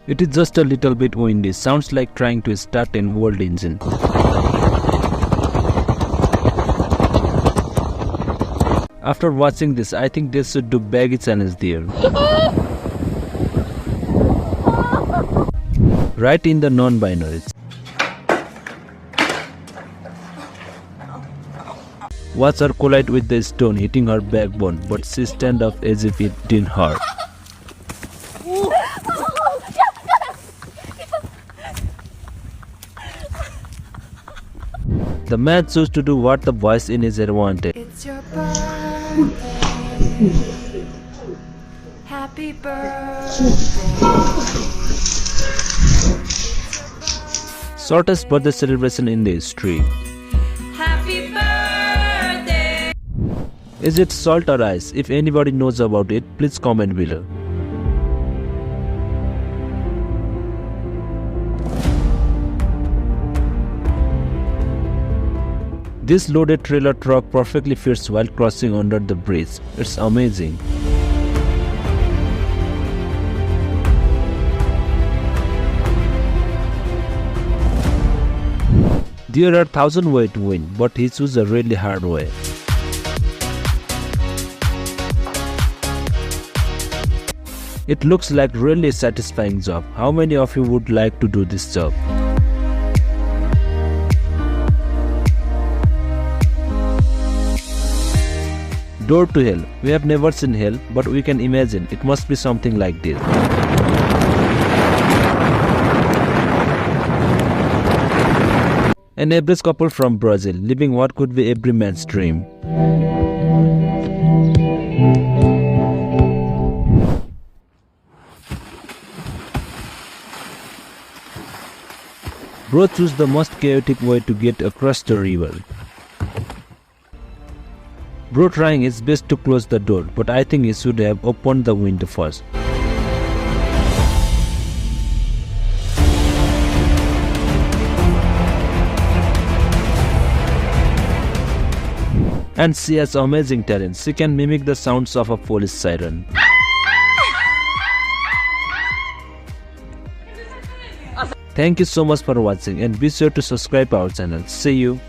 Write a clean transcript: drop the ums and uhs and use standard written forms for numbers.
It is just a little bit windy, sounds like trying to start an old engine. After watching this, I think they should do baggy challenge there. Right in the non-binaries. Watch her collide with the stone, hitting her backbone, but she stand up as if it didn't hurt. The man chose to do what the voice in his head wanted. It's your birthday. Happy birthday. Shortest birthday celebration in the history. Happy birthday. Is it salt or ice? If anybody knows about it, please comment below. This loaded trailer truck perfectly fits while crossing under the bridge. It's amazing. There are 1,000 ways to win, but he chose a really hard way. It looks like really satisfying job. How many of you would like to do this job? Door to hell. We have never seen hell, but we can imagine it must be something like this. An average couple from Brazil, living what could be every man's dream. Bro chose the most chaotic way to get across the river. Bro trying his best to close the door, but I think he should have opened the window first. And she has amazing talent. She can mimic the sounds of a police siren. Thank you so much for watching and be sure to subscribe our channel. See you.